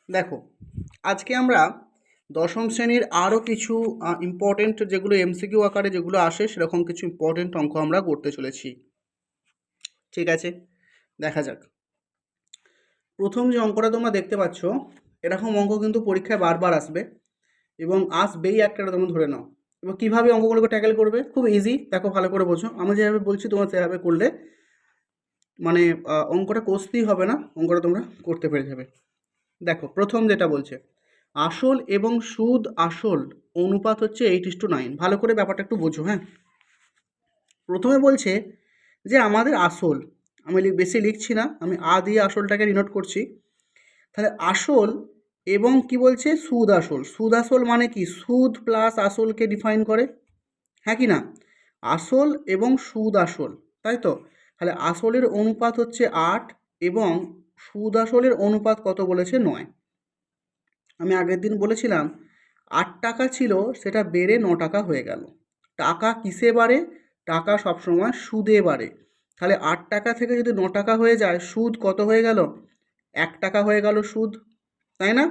দেখো, আজকে আমরা দশম শ্রেণীর আরও কিছু ইম্পর্টেন্ট যেগুলো এমসিকিউ আকারে যেগুলো আসে সেরকম কিছু ইম্পর্টেন্ট অঙ্ক আমরা করতে চলেছি। ঠিক আছে, দেখা যাক। প্রথম যে অঙ্কটা তোমরা দেখতে পাচ্ছ, এরকম অঙ্ক কিন্তু পরীক্ষায় বারবার আসবে এবং আসবেই, একটা তোমরা ধরে নাও। এবং কীভাবে অঙ্কগুলোকে ট্যাকেল করবে, খুব ইজি। দেখো, ভালো করে বোঝো, আমি যেভাবে বলছি তোমরা সেভাবে করলে মানে অঙ্কটা কষতেই হবে না, অঙ্কটা তোমরা করতে পেরে যাবে। দেখো, প্রথম যেটা বলছে, আসল এবং সুদ আসল অনুপাত হচ্ছে 8:9। ভালো করে ব্যাপারটা একটু বোঝো। হ্যাঁ, প্রথমে বলছে যে আমাদের আসল, আমি বেশি লিখছি না, আমি দিয়ে আসলটাকে ডিনোট করছি। তাহলে আসল এবং কি বলছে, সুদ আসল। সুদ আসল মানে কি, সুদ প্লাস আসলকে ডিফাইন করে, হ্যাঁ কি না? আসল এবং সুদ আসল, তাই তো? তাহলে আসলের অনুপাত হচ্ছে 8 এবং সুদ আসলের অনুপাত কত বলেছে, 9। আমি আগের দিন বলেছিলাম 8 টাকা ছিল, সেটা বেড়ে 9 টাকা হয়ে গেল। টাকা কিসে বাড়ে? টাকা সবসময় সুদে বাড়ে। তাহলে 8 টাকা থেকে যদি 9 টাকা হয়ে যায়, সুদ কত হয়ে গেল? 1 টাকা হয়ে গেল সুদ, তাই না?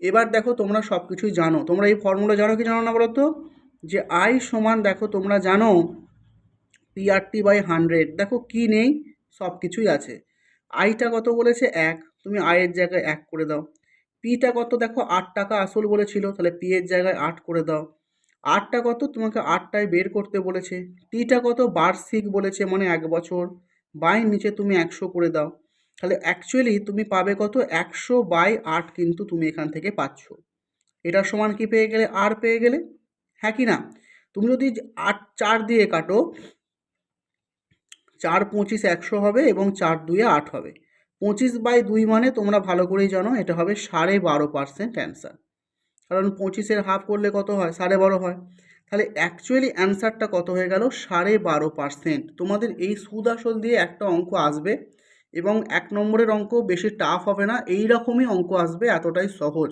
এবার দেখো, তোমরা সব কিছুই জানো, তোমরা এই ফর্মুলা জানো কি জানো না বলো তো? যে আই সমান, দেখো তোমরা জানো, PRT/100। দেখো কি নেই, সব কিছুই আছে। আইটা কত বলেছে, 1, তুমি আয়ের জায়গায় 1 করে দাও। পিটা কত, দেখো 8 টাকা আসল বলেছিল, তাহলে পি এর জায়গায় 8 করে দাও। আরটা কত, তোমাকে 8টায় বের করতে বলেছে। টিটা কত, বার্ষিক বলেছে, মানে 1 বছর, বাই নিচে তুমি 100 করে দাও। তাহলে অ্যাকচুয়ালি তুমি পাবে কত, 100/8 কিন্তু তুমি এখান থেকে পাচ্ছ। এটার সমান কি পেয়ে গেলে, আর পেয়ে গেলে, হ্যাঁ কি না? তুমি যদি 4 দিয়ে কাটো, 4 25 100 হবে এবং 4 2 8 হবে। 25/2 মানে তোমরা ভালো করেই জানো, এটা হবে 12.5% অ্যান্সার। কারণ 25-এর হাফ করলে কত হয়, 12.5 হয়। তাহলে অ্যাকচুয়ালি অ্যান্সারটা কত হয়ে গেল, 12.5%। তোমাদের এই সুদ আসল দিয়ে একটা অঙ্ক আসবে এবং 1 নম্বরের অঙ্ক বেশি টাফ হবে না, এই রকমই অঙ্ক আসবে, এতটাই সহজ।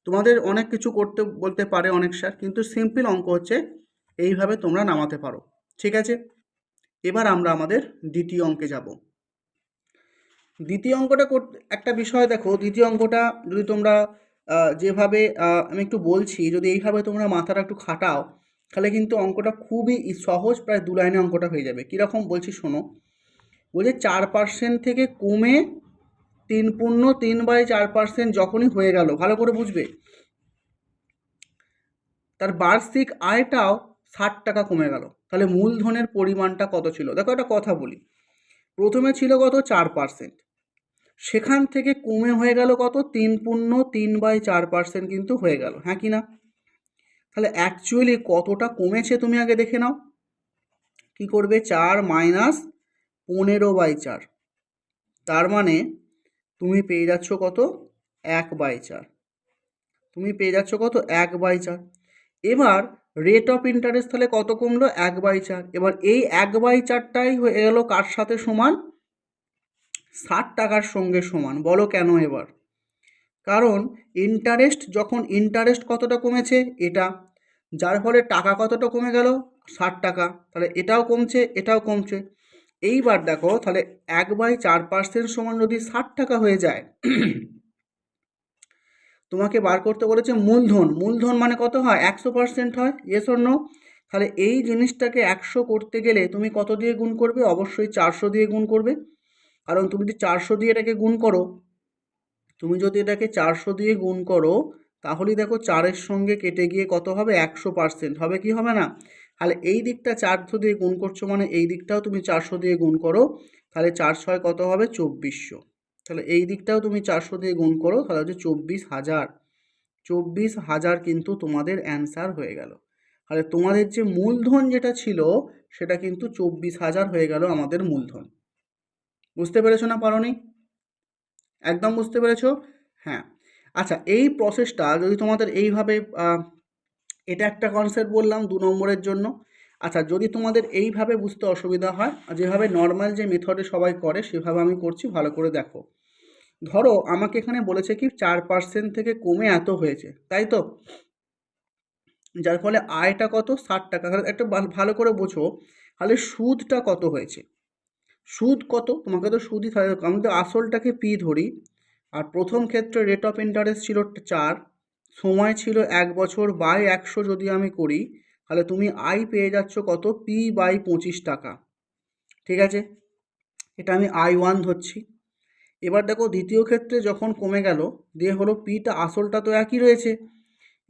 তোমাদের অনেক কিছু করতে বলতে পারে অনেক স্যার, কিন্তু সিম্পল অঙ্ক হচ্ছে, এইভাবে তোমরা নামাতে পারো। ঠিক আছে, এবার আমরা আমাদের দ্বিতীয় অঙ্কে যাব। দ্বিতীয় অঙ্কটা করতে একটা বিষয় দেখো, দ্বিতীয় অঙ্কটা যদি তোমরা যেভাবে আমি একটু বলছি, যদি এইভাবে তোমরা মাথাটা একটু খাটাও, তাহলে কিন্তু অঙ্কটা খুবই সহজ, প্রায় 2 লাইনে অঙ্কটা হয়ে যাবে। কীরকম বলছি শোনো, বলছে 4% থেকে কমে 3/4% যখনই হয়ে গেল, ভালো করে বুঝবে, তার বার্ষিক আয়টাও 60 টাকা কমে গেল, তাহলে মূলধনের পরিমাণটা কত ছিল? দেখো, একটা কথা বলি, প্রথমে ছিল কত, 4%, সেখান থেকে কমে হয়ে গেল কত, 3/4% কিন্তু হয়ে গেল, হ্যাঁ কি না? তাহলে অ্যাকচুয়ালি কতটা কমেছে তুমি আগে দেখে নাও। কি করবে, 4 মাইনাস 15/4, তার মানে তুমি পেয়ে যাচ্ছ কত, 1/4। তুমি পেয়ে যাচ্ছ কত, 1/4। এবার রেট অফ ইন্টারেস্ট তাহলে কত কমলো, 1/4। এবার এই 1/4টাই হয়ে গেল কার সাথে সমান, 60 টাকার সঙ্গে সমান। বলো কেন এবার? কারণ ইন্টারেস্ট, যখন ইন্টারেস্ট কতটা কমেছে, এটা, যার ফলে টাকা কতটা কমে গেল, 60 টাকা। তাহলে এটাও কমছে, এটাও কমছে। এইবার দেখো, তাহলে 1/4% সমান যদি 60 টাকা হয়ে যায়, তোমাকে বার করতে বলেছে মূলধন। মূলধন মানে কত হয়, 100% হয়, ইয়েস অর নো? তাহলে এই জিনিসটাকে 100 করতে গেলে তুমি কত দিয়ে গুণ করবে, অবশ্যই 400 দিয়ে গুণ করবে। কারণ তুমি যদি 400 দিয়ে এটাকে গুণ করো, তুমি যদি এটাকে 400 দিয়ে গুণ করো, তাহলেই দেখো 4-এর সঙ্গে কেটে গিয়ে কত হবে, 100% হবে, কি হবে না? তাহলে এই দিকটা 400 দিয়ে গুণ করছো, মানে এই দিকটাও তুমি 400 দিয়ে গুণ করো, তাহলে 4×6 কত হবে, 2400। তাহলে এই দিকটাও তুমি 400 দিয়ে গুণ করো, তাহলে হচ্ছে 24,000। 24,000 কিন্তু তোমাদের অ্যান্সার হয়ে গেল। তাহলে তোমাদের যে মূলধন যেটা ছিল, সেটা কিন্তু 24,000 হয়ে গেল আমাদের মূলধন। বুঝতে পেরেছো না পারোনি? একদম বুঝতে পেরেছো? হ্যাঁ। আচ্ছা, এই প্রসেসটা যদি তোমাদের এইভাবে, এটা একটা কনসেপ্ট বললাম 2 নম্বরের জন্য। আচ্ছা, যদি তোমাদের এইভাবে বুঝতে অসুবিধা হয়, যেভাবে নর্মাল যে মেথডে সবাই করে সেভাবে আমি করছি, ভালো করে দেখো। ধরো আমাকে এখানে বলেছে কি 4% থেকে কমে এত হয়েছে, তাই তো? যার ফলে আয়টা কত, 60 টাকা। তাহলে একটা ভালো করে বোঝো, তাহলে সুদটা কত হয়েছে। সুদ কত, তোমাকে তো সুদই, আমি তো আসলটাকে পি ধরি, আর প্রথম ক্ষেত্রে রেট অফ ইন্টারেস্ট ছিল 4, সময় ছিল 1 বছর, বাই 100 যদি আমি করি তাহলে তুমি আই পেয়ে যাচ্ছ কত, পি বাই 25 টাকা। ঠিক আছে, এটা আমি I1 ধরছি। এবার দেখো দ্বিতীয় ক্ষেত্রে যখন কমে গেল, দিয়ে হলো পিটা আসলটা তো একই রয়েছে,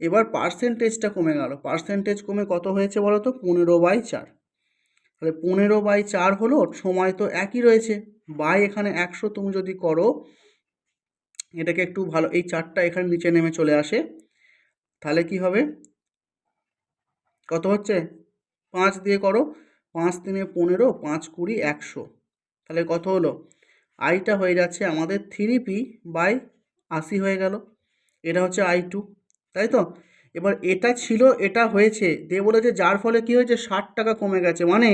এবার পার্সেন্টেজটা কমে গেল, পার্সেন্টেজ কমে কত হয়েছে বলো তো, 15/4। তাহলে 15/4 হলো, সময় তো একই রয়েছে, বাই এখানে 100 তুমি যদি করো, এটাকে একটু ভালো, এই 4টা এখানে নিচে নেমে চলে আসে, তাহলে কি হবে, কত হচ্ছে, 5 দিয়ে করো, 5 3 15, 5 20 100, তাহলে কত হলো, আইটা হয়ে যাচ্ছে আমাদের 3p/80 হয়ে গেল, এটা হচ্ছে I2, তাই তো। এবার এটা ছিল, এটা হয়েছে, দিয়ে বলেছে যার ফলে কি হয়েছে, 60 টাকা কমে গেছে, মানে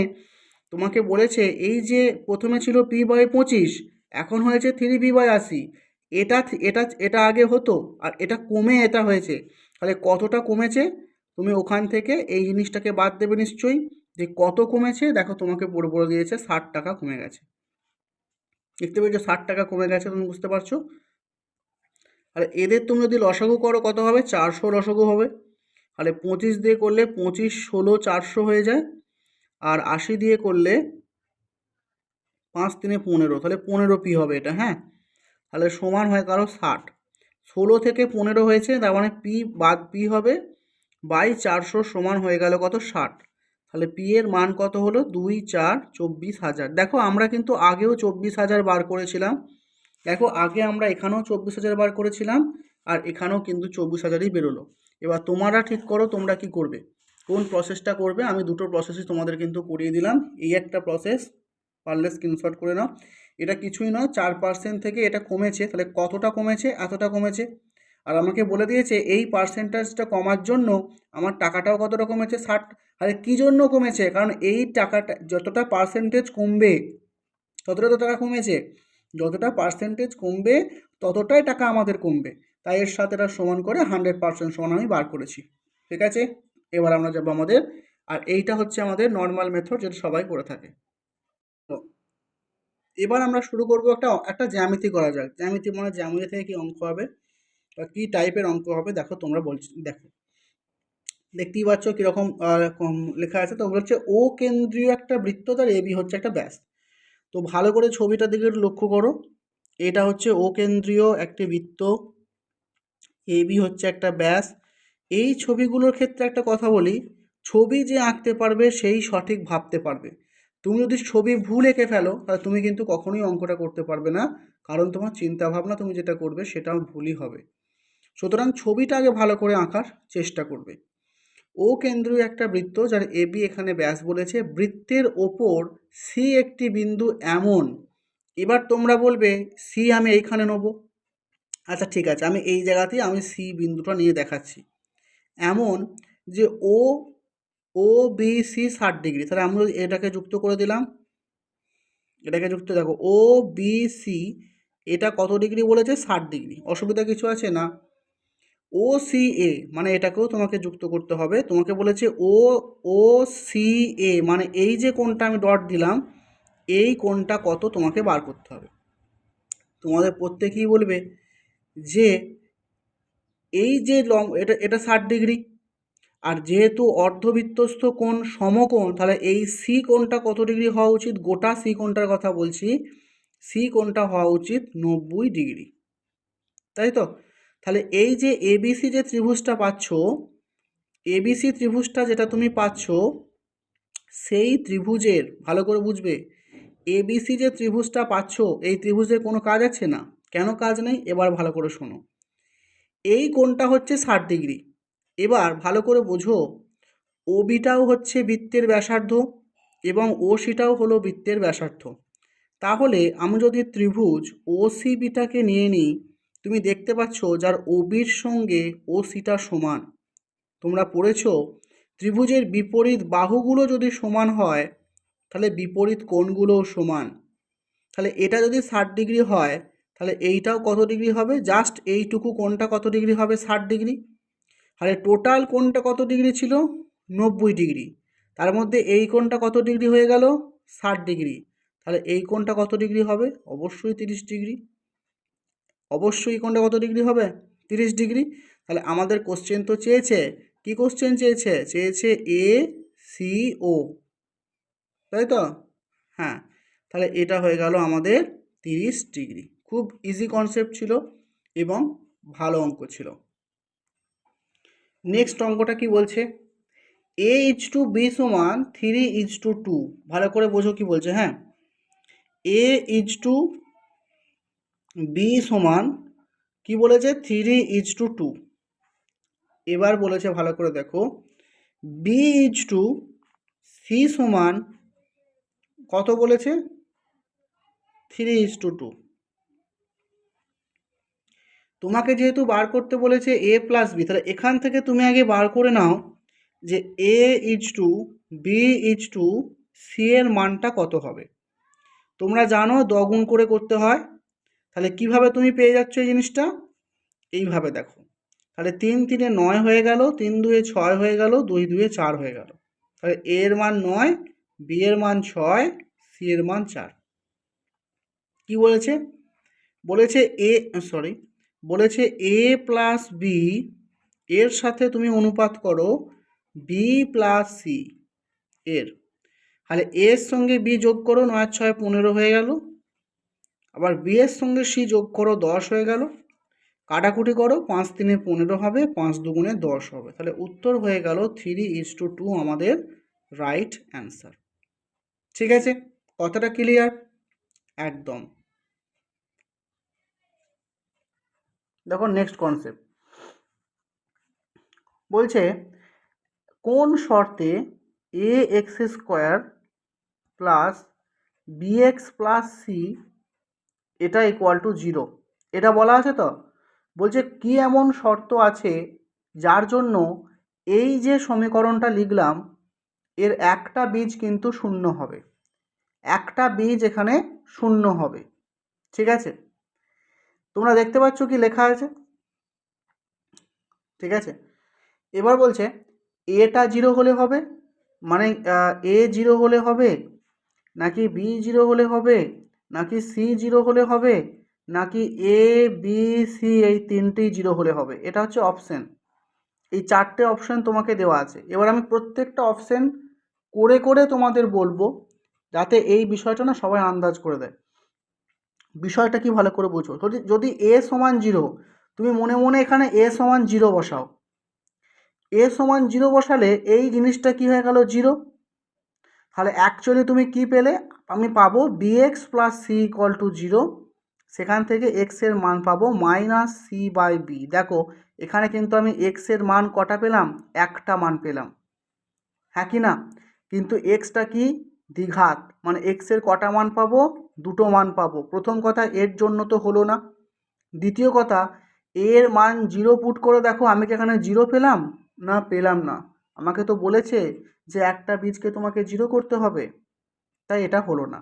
তোমাকে বলেছে এই যে প্রথমে ছিল p/25, এখন হয়েছে 3p/80, এটা এটা এটা আগে হতো আর এটা কমে এটা হয়েছে, তাহলে কতটা কমেছে, তুমি ওখান থেকে এই জিনিসটাকে বাদ দেবে নিশ্চয়ই, যে কত কমেছে, দেখো তোমাকে বলে দিয়েছে 60 টাকা কমে গেছে, দেখতে পেয়েছো 60 টাকা কমে গেছে, তুমি বুঝতে পারছো। আর এদের তুমি যদি লসাগু করো কত হবে, 400 লসাগু হবে, তাহলে 25 দিয়ে করলে 25 16 400 হয়ে যায়, আর 80 দিয়ে করলে 5 3 15, তাহলে 15p হবে এটা, হ্যাঁ। তাহলে সমান হয় কারো 60, 16 থেকে 15 হয়েছে, তার মানে পি বাদ পি হবে বাই 400, সমান হয়ে গেল কত, 60। তাহলে পি এর মান কত হলো, 2 4 24,000। দেখো আমরা কিন্তু আগেও 24,000 বার করেছিলাম, দেখো আগে আমরা এখানেও 24,000 বার করেছিলাম, আর এখানেও কিন্তু 24,000ই বেরোলো। এবার তোমরা ঠিক করো তোমরা কি করবে, কোন প্রসেসটা করবে, আমি দুটো প্রসেসই তোমাদের কিন্তু করিয়ে দিলাম, এই একটা প্রসেস পারলে স্ক্রিনশট করে নাও, এটা কিছুই নয়, 4% থেকে এটা কমেছে, তাহলে কতটা কমেছে, এতটা কমেছে, আর আমাকে বলে দিয়েছে এই পার্সেন্টেজটা কমার জন্য আমার টাকাটাও কতটা কমেছে, 60। আরে কী জন্য কমেছে, কারণ এই টাকাটা যতটা পার্সেন্টেজ কমবে ততটা তো টাকা কমেছে, যতটা পার্সেন্টেজ কমবে ততটাই টাকা আমাদের কমবে, তাই এর সাথে এটা সমান করে 100% সমান আমি বার করেছি। ঠিক আছে, এবার আমরা যাবো আমাদের, আর এইটা হচ্ছে আমাদের নর্মাল মেথড যেটা সবাই করে থাকে। তো এবার আমরা শুরু করবো, একটা একটা জ্যামিতি করা যাক, জ্যামিতি মানে জ্যামিতি থেকে কি অঙ্ক হবে বা কী টাইপের অঙ্ক হবে, দেখো তোমরা বলছি, দেখো দেখতেই পাচ্ছ কীরকম লেখা আছে, তো হচ্ছে ও কেন্দ্রীয় একটা বৃত্ত, তার এবি হচ্ছে একটা ব্যাস। তো ভালো করে ছবিটার দিকে একটু লক্ষ্য করো, এটা হচ্ছে ও কেন্দ্রীয় একটি বৃত্ত, এবি হচ্ছে একটা ব্যাস। এই ছবিগুলোর ক্ষেত্রে একটা কথা বলি, ছবি যে আঁকতে পারবে সেই সঠিক ভাবতে পারবে, তুমি যদি ছবি ভুল এঁকে ফেলো তাহলে তুমি কিন্তু কখনোই অঙ্কটা করতে পারবে না, কারণ তোমার চিন্তা ভাবনা তুমি যেটা করবে সেটাও ভুলই হবে। সুতরাং ছবিটা আগে ভালো করে আঁকার চেষ্টা করবে। ও কেন্দ্রীয় একটা বৃত্ত যার এবি এখানে ব্যাস বলেছে, বৃত্তের ওপর সি একটি বিন্দু এমন, এবার তোমরা বলবে সি আমি এইখানে নেবো, আচ্ছা ঠিক আছে, আমি এই জায়গাতেই আমি সি বিন্দুটা নিয়ে দেখাচ্ছি, এমন যে ও ও বি সি 60 ডিগ্রি, তাহলে আমরা এটাকে যুক্ত করে দিলাম, এটাকে যুক্ত, দেখো ও বি সি এটা কত ডিগ্রি বলেছে, 60 ডিগ্রি, অসুবিধা কিছু আছে না। ও সি এ মানে এটাকেও তোমাকে যুক্ত করতে হবে, তোমাকে বলেছে ও ও সি এ মানে এই যে কোণটা আমি ডট দিলাম, এই কোণটা কত তোমাকে বার করতে হবে। তোমাদের প্রত্যেকেই বলবে যে এই যে এটা এটা 60 ডিগ্রি, আর যেহেতু অর্ধবৃত্তস্থ কোণ সমকোণ, তাহলে এই সি কোণটা কত ডিগ্রি হওয়া উচিত, গোটা সি কোণটার কথা বলছি, সি কোণটা হওয়া উচিত 90 ডিগ্রি, তাই তো। তাহলে এই যে এবিসি যে ত্রিভুজটা পাচ্ছ, এবিসি ত্রিভুজটা যেটা তুমি পাচ্ছ, সেই ত্রিভুজের, ভালো করে বুঝবে, এবিসি যে ত্রিভুজটা পাচ্ছ এই ত্রিভুজের কোনো কাজ আছে না, কেন কাজ নেই, এবার ভালো করে শোনো, এই কোণটা হচ্ছে 60 ডিগ্রি, এবার ভালো করে বোঝো, ওবিটাও হচ্ছে বৃত্তের ব্যাসার্ধ এবং ওসিটাও হলো বৃত্তের ব্যাসার্ধ, তাহলে আমি যদি ত্রিভুজ ও সি বিটাকে নিয়ে নিই, তুমি দেখতে পাচ্ছ যার ওবির সঙ্গে ও সিটা সমান, তোমরা পড়েছ ত্রিভুজের বিপরীত বাহুগুলো যদি সমান হয় তাহলে বিপরীত কোণগুলোও সমান, তাহলে এটা যদি 60 ডিগ্রি হয় তাহলে এইটাও কত ডিগ্রি হবে, জাস্ট এইটুকু কোণটা কত ডিগ্রি হবে, 60 ডিগ্রি, তাহলে টোটাল কোণটা কত ডিগ্রি ছিল, 90 ডিগ্রি, তার মধ্যে এই কোণটা কত ডিগ্রি হয়ে গেল, 60 ডিগ্রি, তাহলে এই কোণটা কত ডিগ্রি হবে, অবশ্যই 30 ডিগ্রি। অবশ্যই কোণটা কত ডিগ্রি হবে? 30 ডিগ্রি। তাহলে আমাদের কোশ্চেন তো চেয়েছে, কি কোশ্চেন চেয়েছে? চেয়েছে এ সি ও, তাই তো? হ্যাঁ, তাহলে এটা হয়ে গেল আমাদের 30 ডিগ্রি। খুব ইজি কনসেপ্ট ছিল এবং ভালো অঙ্ক ছিল। নেক্সট অঙ্কটা কি বলছে? a:2b সমান 3:2। ভালো করে বোঝো কি বলছে। হ্যাঁ, a:2b সমান কি বলেছে? 3:2। এবার বলেছে ভালো করে দেখো, b:2c সমান কত বলেছে? 3:2। তোমাকে যেহেতু বার করতে বলেছে a প্লাস বি, তাহলে এখান থেকে তুমি আগে বার করে নাও যে a:2 b:2 c এর মানটা কত হবে। তোমরা জানো দ্বিগুণ করে করতে হয়। তাহলে কিভাবে তুমি পেয়ে যাচ্ছ এই জিনিসটা? এইভাবে দেখো, তাহলে 3 3 9 হয়ে গেল, 3 2 6 হয়ে গেল, 2 2 4 হয়ে গেল। তাহলে a এর মান 9, b এর মান 6, c এর মান 4। কি বলেছে? বলেছে বলেছে a প্লাস বি এর সাথে তুমি অনুপাত করো বি প্লাস সি এর। তাহলে a এর সঙ্গে বি যোগ করো, 9 6 15 হয়ে গেল। আবার বি এর সঙ্গে সি যোগ করো, 10 হয়ে গেল। কাটাকুটি করো, 5 3 15 হবে, 5 2 10 হবে। তাহলে উত্তর হয়ে গেল 3:2 আমাদের রাইট অ্যান্সার। ঠিক আছে, কথাটা ক্লিয়ার? একদম। দেখো নেক্সট কনসেপ্ট বলছে, কোন শর্তে A x square plus B x plus C এটা ইকুয়াল টু 0, এটা বলা আছে তো। বলছে কি এমন শর্ত আছে যার জন্য এই যে সমীকরণটা লিখলাম এর একটা বীজ কিন্তু শূন্য হবে, একটা বীজ এখানে শূন্য হবে। ঠিক আছে, তোমরা দেখতে পাচ্ছ কি লেখা আছে? ঠিক আছে, এবার বলছে এটা 0 হলে হবে, মানে এ 0 হলে হবে, নাকি বি 0 হলে হবে, নাকি সি 0 হলে হবে, নাকি এ বি সি এই তিনটেই 0 হলে হবে। এটা হচ্ছে অপশন। এই চারটে অপশন তোমাকে দেওয়া আছে। এবার আমি প্রত্যেকটা অপশন করে করে তোমাদের বলবো, যাতে এই বিষয়টা না সবাই আন্দাজ করে দেয়। বিষয়টা কি ভালো করে বুঝো। যদি এ সমান 0, তুমি মনে মনে এখানে এ সমান 0 বসাও। এ সমান 0 বসালে এই জিনিসটা কি হয়ে গেল? 0। তাহলে অ্যাকচুয়ালি তুমি কি পেলে? আমি পাবো bx plus C equal to 0। সেখান থেকে x এর মান পাবো মাইনাস সি বাই বি। দেখো এখানে কিন্তু আমি x এর মান কটা পেলাম? একটা মান পেলাম, হ্যাঁ কি না? কিন্তু এক্সটা কি? দ্বিঘাত, মানে x এর কটা মান পাবো? দুটো মান পাবো। প্রথম কথা, এর জন্য তো হলো না। দ্বিতীয় কথা, এর মান 0 পুট করে দেখো, আমি কি এখানে 0 পেলাম? না, পেলাম না। আমাকে তো বলেছে যে একটা বীজকে তোমাকে 0 করতে হবে, তাই এটা হলো না।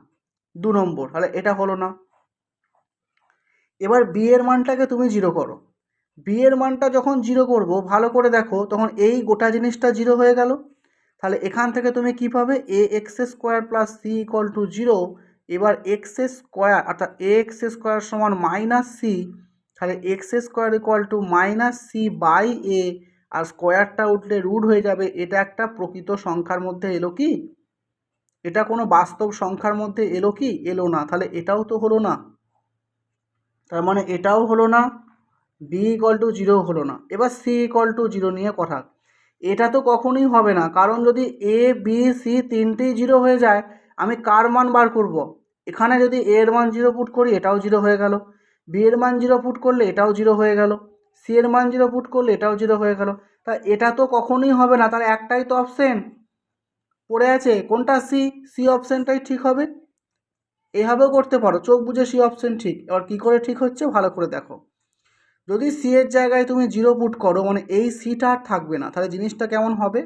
2 নম্বর, তাহলে এটা হলো না। এবার বি এর মানটাকে তুমি 0 করো। বি এর মানটা যখন 0 করব, ভালো করে দেখো, তখন এই গোটা জিনিসটা 0 হয়ে গেল। তাহলে এখান থেকে তুমি কি পাবে? A x square plus C equal to 0। এবার এক্স স্কোয়ার অর্থাৎ এ এক্স স্কোয়ার সমান মাইনাস সি। তাহলে x square equal to minus C by A, আর স্কোয়ারটা উঠলে রুট হয়ে যাবে। এটা একটা প্রকৃত সংখ্যার মধ্যে এলো কি? এটা কোনো বাস্তব সংখ্যার মধ্যে এলো কি? এলো না। তাহলে এটাও তো হলো না, তার মানে এটাও হলো না। বি ইকুয়াল টু 0 হলো না। এবার সি ইকুয়াল টু 0 নিয়ে কথা। এটা তো কখনোই হবে না, কারণ যদি এ বি সি তিনটেই 0 হয়ে যায়, আমি কার মান বার করব? এখানে যদি এ এর মান 0 পুট করি, এটাও 0 হয়ে গেল। বি এর মান 0 পুট করলে এটাও 0 হয়ে গেল। সি এর মান 0 পুট করলে এটাও 0 হয়ে গেল। তা এটা তো কখনোই হবে না। তার একটাই তো অপশন পড়ে আছে, কোনটা? সি। সি অপশনটাই ঠিক হবে। এভাবেও করতে পারো, চোখ বুঝে সি অপশন ঠিক। এবার কী করে ঠিক হচ্ছে ভালো করে দেখো। যদি সি এর জায়গায় তুমি 0 পুট করো, মানে এই সিটা আর থাকবে না। তাহলে জিনিসটা কেমন হবে?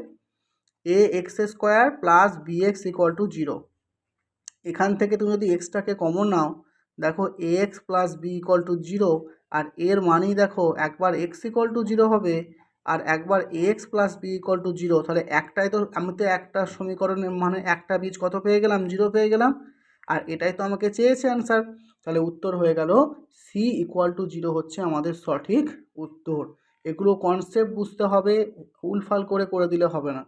A x square plus B x equal to 0। এখান থেকে তুমি যদি এক্সটাকে কমন নাও, দেখো A x plus B equal to 0। আর এর মানেই দেখো একবার এক্স ইকুয়াল টু 0 হবে, আর একবার A x plus B equal to 0। তাহলে একটাই তো, আমি তো একটা সমীকরণের মানে একটা বীজ কত পেয়ে গেলাম? 0 পেয়ে গেলাম। আর এটাই তো আমাকে চেয়েছে অ্যান্সার, তাহলে উত্তর হয়ে গেল সি ইকুয়াল টু 0 হচ্ছে আমাদের সঠিক উত্তর। এগুলো কনসেপ্ট বুঝতে হবে, উলফাল করে দিলে হবে না।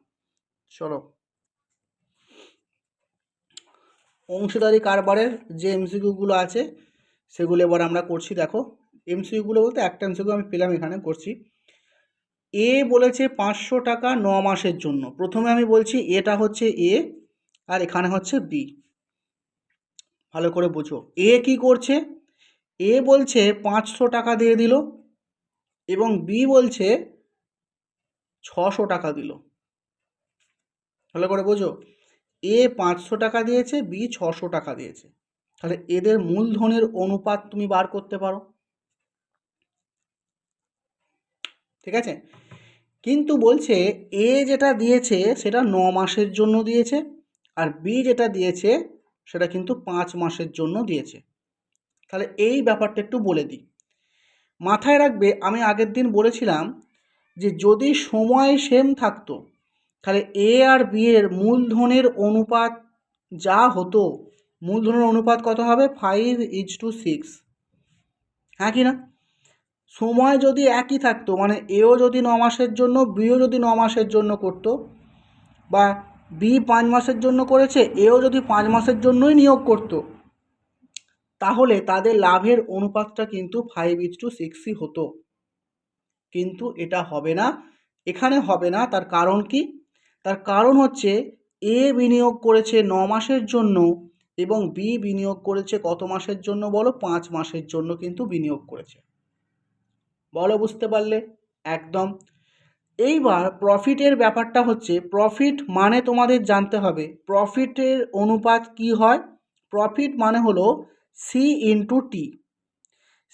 চলো, অংশীদারি কারবারের যে এমসিকিউগুলো আছে সেগুলো এবার আমরা করছি। দেখো এমসিকিউগুলো বলতে একটা এমসিকিউ আমি পেলাম, এখানে করছি। এ বলেছে 500 টাকা 9 মাসের জন্য। প্রথমে আমি বলছি এটা হচ্ছে এ আর এখানে হচ্ছে বি, ভালো করে বোঝো। এ কি করছে, এ বলছে 500 টাকা দিয়ে দিল এবং বি বলছে 600 টাকা দিল। ভালো করে বোঝো, এ 500 টাকা দিয়েছে, বি 600 টাকা দিয়েছে। তাহলে এদের মূলধনের অনুপাত তুমি বার করতে পারো, ঠিক আছে। কিন্তু বলছে এ যেটা দিয়েছে সেটা 9 মাসের জন্য দিয়েছে, আর বি যেটা দিয়েছে সেটা কিন্তু 5 মাসের জন্য দিয়েছে। তাহলে এই ব্যাপারটা একটু বলে দিই, মাথায় রাখবে। আমি আগের দিন বলেছিলাম যে যদি সময় সেম থাকতো তাহলে এ আর বি এর মূলধনের অনুপাত যা হতো, মূলধনের অনুপাত কত হবে, 5:6। হ্যাঁ কি না? সময় যদি একই থাকতো, মানে এও যদি 9 মাসের জন্য, বিও যদি 9 মাসের জন্য করতো, বা বি 5 মাসের জন্য করেছে, এও যদি 5 মাসের জন্যই নিয়োগ করতো, তাহলে তাদের লাভের অনুপাতটা কিন্তু 5:6ই হতো। কিন্তু এটা হবে না, এখানে হবে না। তার কারণ কি? তার কারণ হচ্ছে এ বিনিয়োগ করেছে 9 মাসের জন্য এবং বি বিনিয়োগ করেছে কত মাসের জন্য বলো, 5 মাসের জন্য কিন্তু বিনিয়োগ করেছে। বলো বুঝতে পারলে? একদম। এইবার প্রফিটের ব্যাপারটা হচ্ছে, প্রফিট মানে তোমাদের জানতে হবে প্রফিটের অনুপাত কি হয়। প্রফিট মানে হলো সি ইন্টু টি।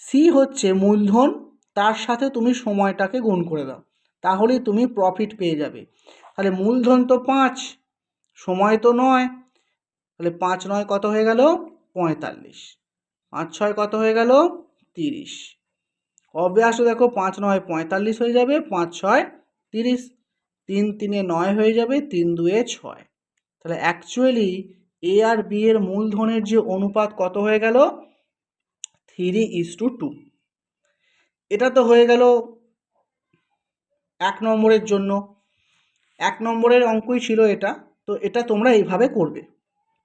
সি হচ্ছে মূলধন, তার সাথে তুমি সময়টাকে গুণ করে দাও, তাহলেই তুমি প্রফিট পেয়ে যাবে। তাহলে মূলধন তো 5, সময় তো 9, তাহলে 5 9 কত হয়ে গেল, 45। 5 6 কত হয়ে গেল, 30। অবভিয়াসলি দেখো 5 9 45 হয়ে যাবে, 5 6 30, 3 3 9 হয়ে যাবে, 3 2 6। তাহলে অ্যাকচুয়ালি এ আর বি এর মূলধনের যে অনুপাত কত হয়ে গেল, 3:2। এটা তো হয়ে গেল 1 নম্বরের জন্য, 1 নম্বরের অঙ্কই ছিল এটা। তো এটা তোমরা এইভাবে করবে,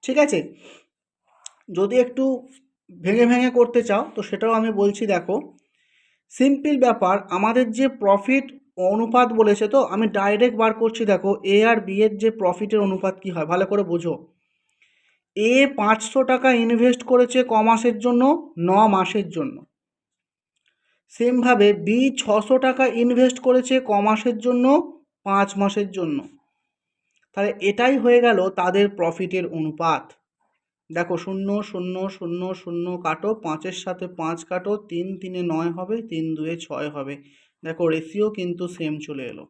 ঠিক আছে। যদি একটু ভেঙে ভেঙে করতে চাও তো সেটাও আমি বলছি। দেখো সিম্পল ব্যাপার, আমাদের যে প্রফিট অনুপাত বলেছে, তো আমি ডাইরেক্ট বার করছি। দেখো এ আর বি এর যে প্রফিটের অনুপাত কি হয়, ভালো করে বোঝো। এ 500 টাকা ইনভেস্ট করেছে ক মাসের জন্য, 9 মাসের জন্য। সেমভাবে বি 600 টাকা ইনভেস্ট করেছে ক মাসের জন্য, 5 মাসের জন্য। তাহলে এটাই হয়ে গেল তাদের প্রফিটের অনুপাত। দেখো 0 0 0 0 কাটো, 5-এর সাথে 5 কাটো, 3 3 9 হবে, 3 2 6 হবে। দেখো রেশিও কিন্তু সেম চলে এলো।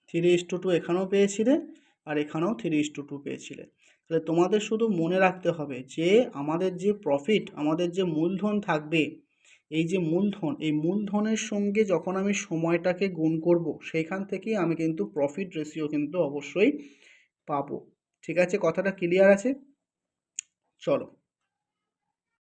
3:2 এখানেও পেয়েছিলে আর এখানেও 3:2 পেয়েছিলে। তাহলে তোমাদের শুধু মনে রাখতে হবে যে আমাদের যে প্রফিট, আমাদের যে মূলধন থাকবে, এই যে মূলধন, এই মূলধনের সঙ্গে যখন আমি সময়টাকে গুণ করব, সেইখান থেকেই আমি কিন্তু প্রফিট রেশিও কিন্তু অবশ্যই পাবো। ঠিক আছে, কথাটা ক্লিয়ার আছে? চলো।